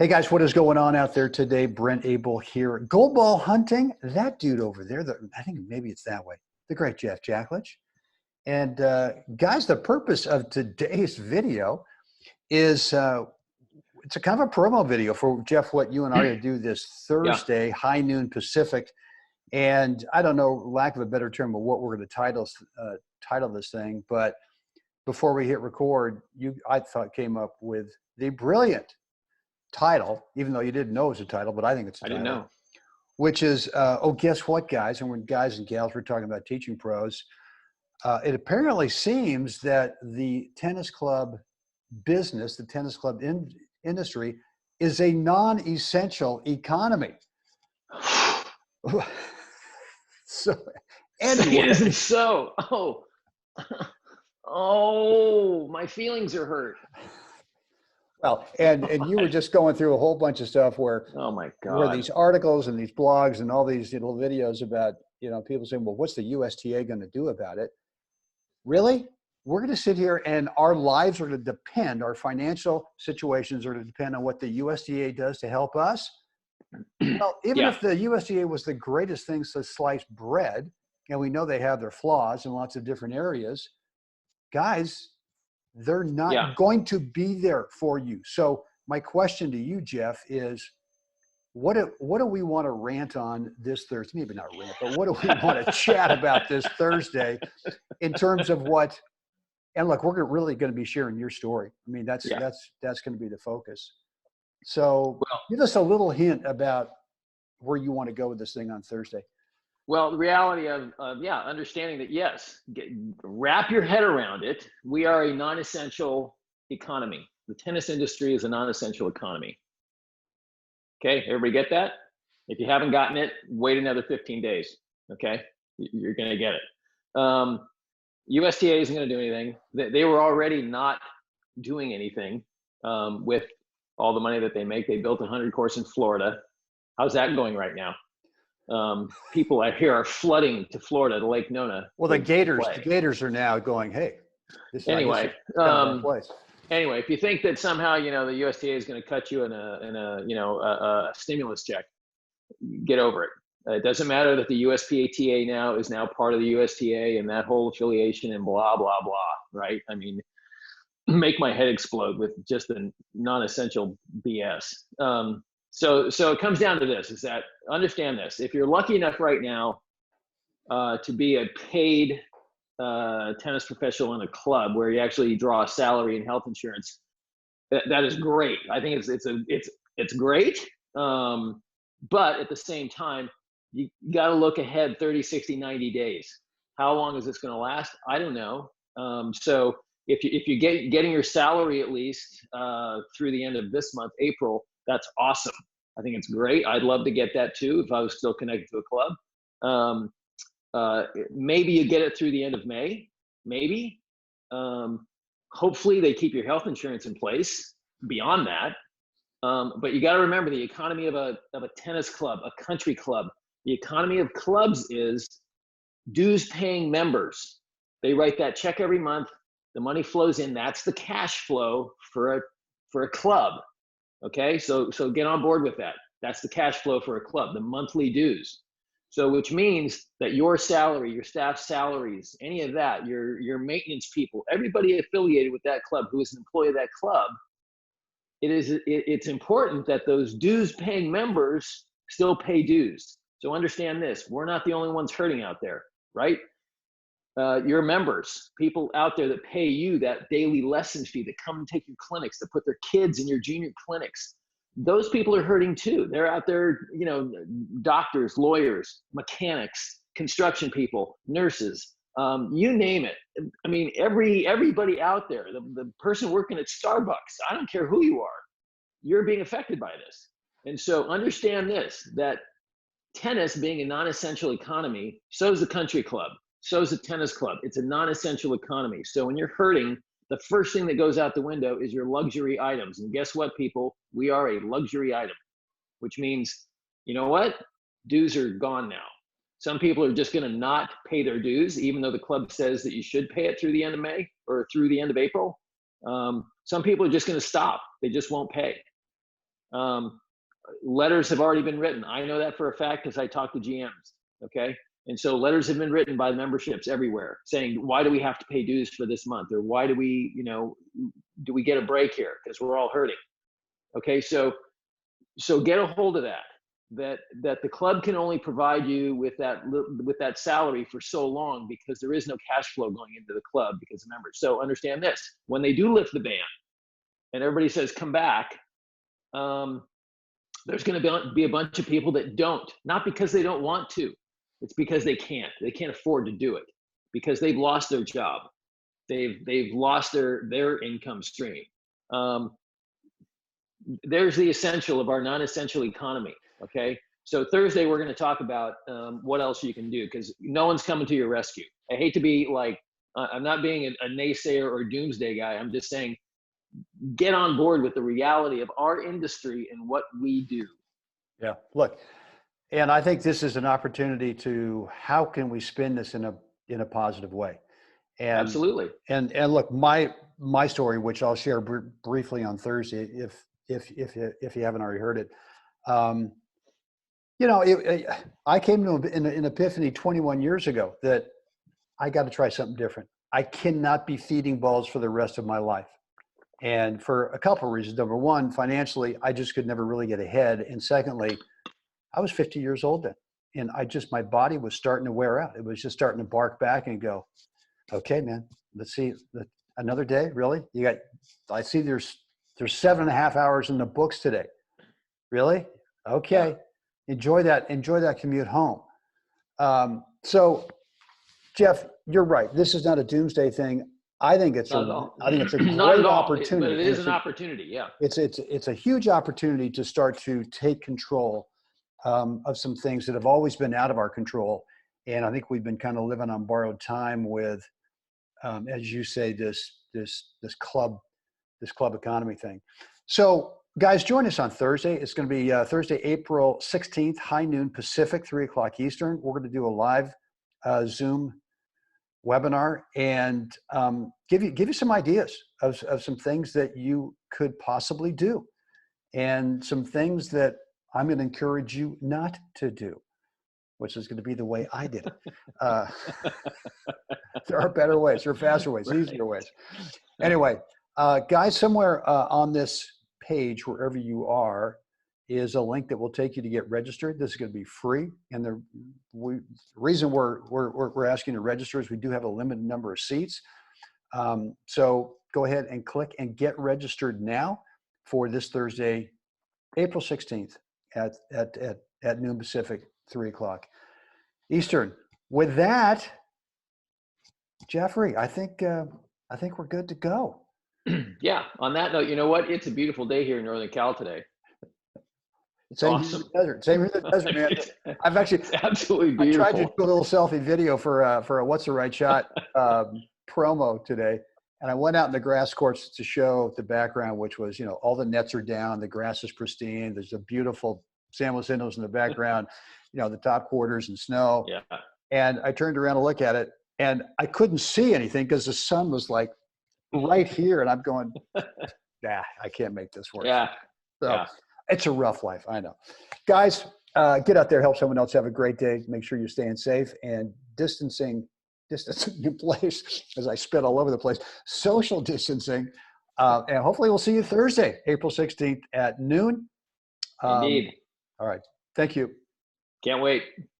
Hey guys, what is going on out there today? Brent Abel here. Gold ball hunting, that dude over there, I think maybe it's that way, the great Jeff Jacklich. And guys, the purpose of today's video is it's a kind of a promo video for Jeff, what you and I are going to do this Thursday, high noon Pacific. And I don't know, lack of a better term, of what we're going to title this thing. But before we hit record, I thought came up with the brilliant title, even though you didn't know it was a title, but I think it's a title. I didn't know. Which is, guess what, guys? And when guys and gals, we're talking about teaching pros, it apparently seems that the tennis club business, the tennis club industry, is a non-essential economy. So, anyway. It isn't so. Oh, my feelings are hurt. Well, and you were just going through a whole bunch of stuff where, oh my God, where these articles and these blogs and all these little videos about, people saying, well, what's the USTA going to do about it? Really? We're going to sit here and our lives are going to depend, our financial situations are going to depend on what the USDA does to help us. Well, even if the USDA was the greatest thing to slice bread, and we know they have their flaws in lots of different areas, guys, they're not going to be there for you. So my question to you, Jeff, is what do we want to rant on this Thursday? Maybe not rant, but what do we want to chat about this Thursday in terms of what, and look, we're really going to be sharing your story. I mean, that's going to be the focus. So give us a little hint about where you want to go with this thing on Thursday. Well, the reality of understanding that, yes, wrap your head around it. We are a non-essential economy. The tennis industry is a non-essential economy. Okay, everybody get that? If you haven't gotten it, wait another 15 days, okay? You're gonna get it. USTA isn't gonna do anything. They were already not doing anything with all the money that they make. They built a 100 course in Florida. How's that going right now? People I hear are flooding to Florida, to Lake Nona. Well, the Gators are now going, hey, this is anyway. Place. Anyway, if you think that somehow the USDA is going to cut you in a stimulus check, get over it. It doesn't matter that the USPATA now is part of the USTA and that whole affiliation and blah blah blah. Right? I mean, make my head explode with just the non-essential BS. So it comes down to this, is that understand this. If you're lucky enough right now to be a paid tennis professional in a club where you actually draw a salary and health insurance, that is great. I think it's great. But at the same time, you got to look ahead 30, 60, 90 days. How long is this going to last? I don't know. So if you getting your salary at least through the end of this month, April, that's awesome. I think it's great. I'd love to get that too if I was still connected to a club. Maybe you get it through the end of May. Maybe. Hopefully they keep your health insurance in place beyond that. But you got to remember the economy of a tennis club, a country club. The economy of clubs is dues paying members. They write that check every month. The money flows in. That's the cash flow for a club. Okay, so get on board with that. That's the cash flow for a club, the monthly dues. So which means that your salary, your staff salaries, any of that, your maintenance people, everybody affiliated with that club who is an employee of that club, it's important that those dues paying members still pay dues. So understand this, we're not the only ones hurting out there, right? Your members, people out there that pay you that daily lesson fee, that come and take your clinics, that put their kids in your junior clinics, those people are hurting too. They're out there, doctors, lawyers, mechanics, construction people, nurses, you name it. I mean, everybody out there, the person working at Starbucks, I don't care who you are, you're being affected by this. And so understand this, that tennis being a non-essential economy, so is the country club. So is a tennis club. It's a non-essential economy. So when you're hurting, the first thing that goes out the window is your luxury items. And guess what, people? We are a luxury item, which means, you know what? Dues are gone now. Some people are just going to not pay their dues, even though the club says that you should pay it through the end of May or through the end of April. Some people are just going to stop. They just won't pay. Letters have already been written. I know that for a fact because I talked to GMs. Okay. And so letters have been written by memberships everywhere saying, why do we have to pay dues for this month? Or why do we, do we get a break here? Because we're all hurting. Okay. So get a hold of that the club can only provide you with that salary for so long because there is no cash flow going into the club because of members. So understand this, when they do lift the ban and everybody says, come back, there's going to be a bunch of people that don't, not because they don't want to, it's because they can't afford to do it because they've lost their job. They've lost their income stream. There's the essential of our non-essential economy. Okay. So Thursday, we're going to talk about what else you can do because no one's coming to your rescue. I hate to be like, I'm not being a naysayer or doomsday guy. I'm just saying, get on board with the reality of our industry and what we do. Yeah. Look, and I think this is an opportunity to, how can we spin this in a positive way? And absolutely. And look, my story, which I'll share briefly on Thursday, if you haven't already heard it, I came to an epiphany 21 years ago that I got to try something different. I cannot be feeding balls for the rest of my life. And for a couple of reasons. Number one, financially, I just could never really get ahead. And secondly, I was 50 years old then. And my body was starting to wear out. It was just starting to bark back and go, okay, man, let's see, another day, really? I see there's 7.5 hours in the books today. Really? Okay. Yeah. Enjoy that commute home. So Jeff, you're right. This is not a doomsday thing. I think it's a great opportunity. But it is an opportunity. Yeah. It's a huge opportunity to start to take control of some things that have always been out of our control. And I think we've been kind of living on borrowed time with, as you say, this club economy thing. So guys, join us on Thursday. It's going to be Thursday, April 16th, high noon Pacific, 3:00 Eastern. We're going to do a live Zoom webinar and give you some ideas of some things that you could possibly do and some things that I'm going to encourage you not to do, which is going to be the way I did it. There are better ways, there are faster ways, easier ways. Anyway, guys, somewhere on this page, wherever you are, is a link that will take you to get registered. This is going to be free. And the reason we're asking to register is we do have a limited number of seats. So go ahead and click and get registered now for this Thursday, April 16th at noon Pacific, 3:00 Eastern. With that, Jeffrey, I think we're good to go. Yeah. On that note, you know what? It's a beautiful day here in Northern Cal today. It's awesome. Same here in the desert, man. I've actually absolutely beautiful. I tried to do a little selfie video for a What's the Right Shot promo today, and I went out in the grass courts to show the background, which was, all the nets are down, the grass is pristine, there's a beautiful San Lucinos in the background, the top quarters and snow. Yeah. And I turned around to look at it, and I couldn't see anything because the sun was like right here, and I'm going, I can't make this work. Yeah. So, yeah. It's a rough life, I know. Guys, get out there, help someone else have a great day. Make sure you're staying safe and distancing in place, as I spit all over the place, social distancing. And hopefully we'll see you Thursday, April 16th at noon. Indeed. All right. Thank you. Can't wait.